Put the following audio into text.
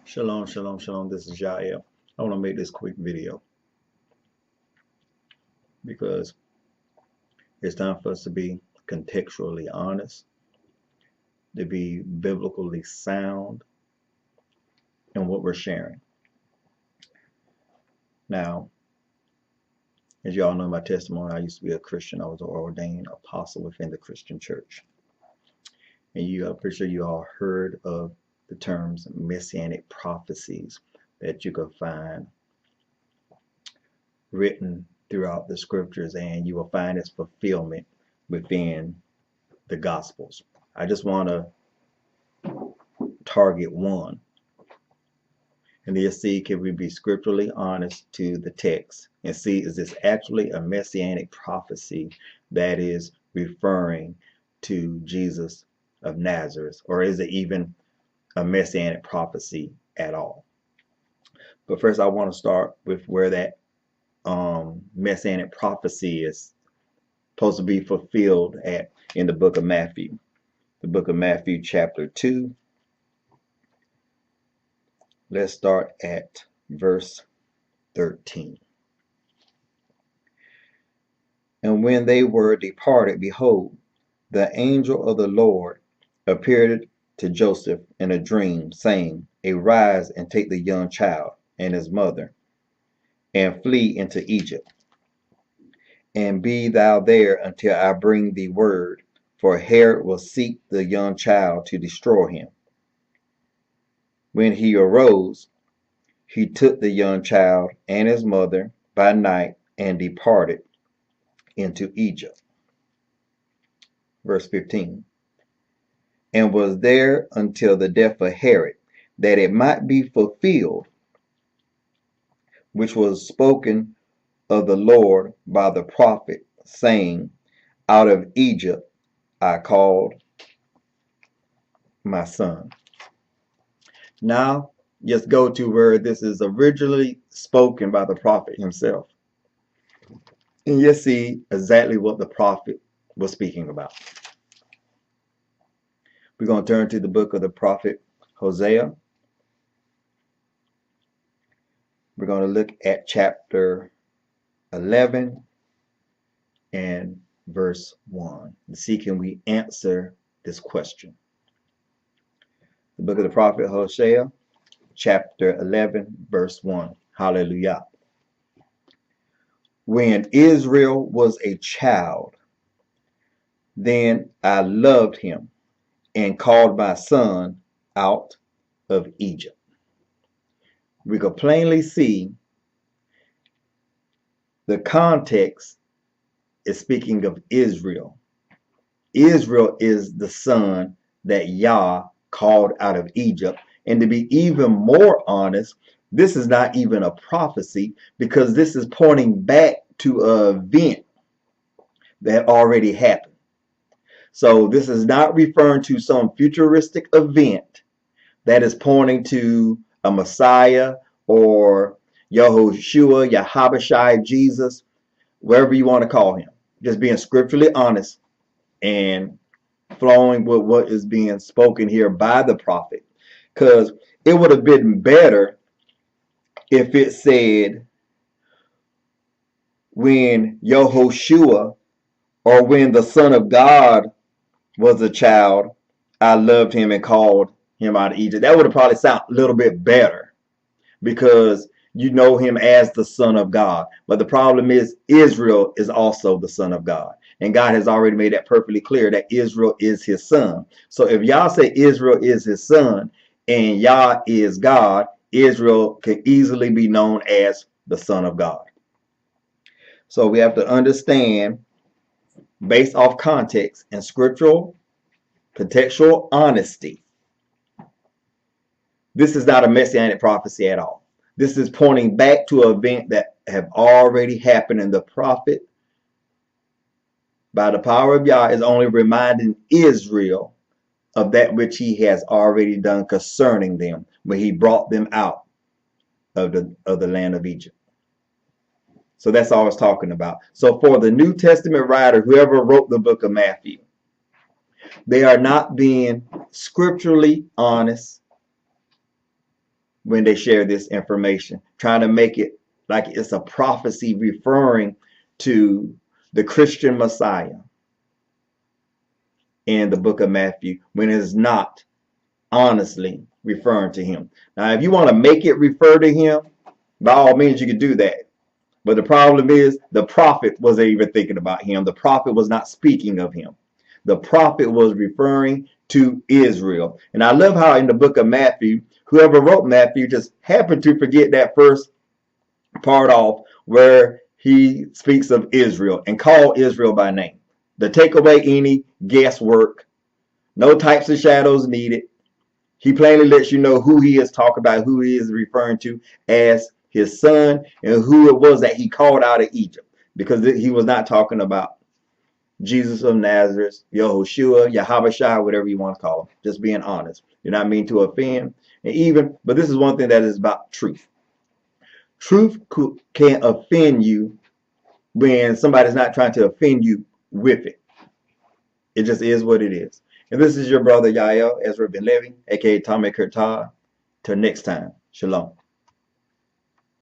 Shalom, shalom, shalom. This is Jael. I want to make this quick video because it's time for us to be contextually honest, to be biblically sound in what we're sharing. Now, as you all know my testimony, I used to be a Christian. I was an ordained apostle within the Christian church. And I'm pretty sure you all heard of the terms Messianic Prophecies that you can find written throughout the scriptures, and you will find its fulfillment within the Gospels. I just want to target one, and then see, can we be scripturally honest to the text and see, is this actually a messianic prophecy that is referring to Jesus of Nazareth, or is it even a messianic prophecy at all? But first, I want to start with where that messianic prophecy is supposed to be fulfilled at in the book of Matthew. The book of Matthew chapter 2. Let's start at verse 13. And when they were departed, behold, the angel of the Lord appeared to Joseph in a dream, saying, Arise and take the young child and his mother, and flee into Egypt. And be thou there until I bring thee word, for Herod will seek the young child to destroy him. When he arose, he took the young child and his mother by night and departed into Egypt. Verse 15. And was there until the death of Herod, that it might be fulfilled, which was spoken of the Lord by the prophet, saying, Out of Egypt I called my son. Now, just go to where this is originally spoken by the prophet himself. And you see exactly what the prophet was speaking about. We're going to turn to the book of the prophet Hosea. We're going to look at chapter 11 and verse 1 and see, can we answer this question. The book of the prophet Hosea, chapter 11, verse 1. Hallelujah. When Israel was a child, then I loved him and called my son out of Egypt. We could plainly see the context is speaking of Israel. Israel is the son that Yah called out of Egypt. And to be even more honest, this is not even a prophecy, because this is pointing back to an event that already happened. So this is not referring to some futuristic event that is pointing to a Messiah or Yahushua, Yahabashai, Jesus, wherever you want to call him. Just being scripturally honest and flowing with what is being spoken here by the prophet. Because it would have been better if it said, when Yahushua, or when the Son of God was a child, I loved him and called him out of Egypt. That would have probably sounded a little bit better, because you know him as the Son of God. But the problem is, Israel is also the Son of God. And God has already made that perfectly clear that Israel is his son. So if Yah say Israel is his son and Yah is God, Israel can easily be known as the Son of God. So we have to understand, based off context and scriptural contextual honesty, this is not a messianic prophecy at all. This is pointing back to an event that have already happened, and the prophet, by the power of Yah, is only reminding Israel of that which he has already done concerning them when he brought them out of the land of Egypt. So that's all it's talking about. So for the New Testament writer, whoever wrote the book of Matthew, they are not being scripturally honest when they share this information, trying to make it like it's a prophecy referring to the Christian Messiah in the book of Matthew, when it's not honestly referring to him. Now, if you want to make it refer to him, by all means, you can do that. But the problem is the prophet wasn't even thinking about him. The prophet was not speaking of him. The prophet was referring to Israel. And I love how in the book of Matthew, whoever wrote Matthew just happened to forget that first part off where he speaks of Israel and call Israel by name. To take away any guesswork, no types of shadows needed. He plainly lets you know who he is talking about, who he is referring to as his son, and who it was that he called out of Egypt. Because he was not talking about Jesus of Nazareth, Yehoshua, Yahabashai, whatever you want to call him. Just being honest. You're not mean to offend. But this is one thing that is about truth. Truth can't offend you when somebody's not trying to offend you with it. It just is what it is. And this is your brother Yael Ezra Ben Levi, aka Tommy Kurtad. Till next time, shalom.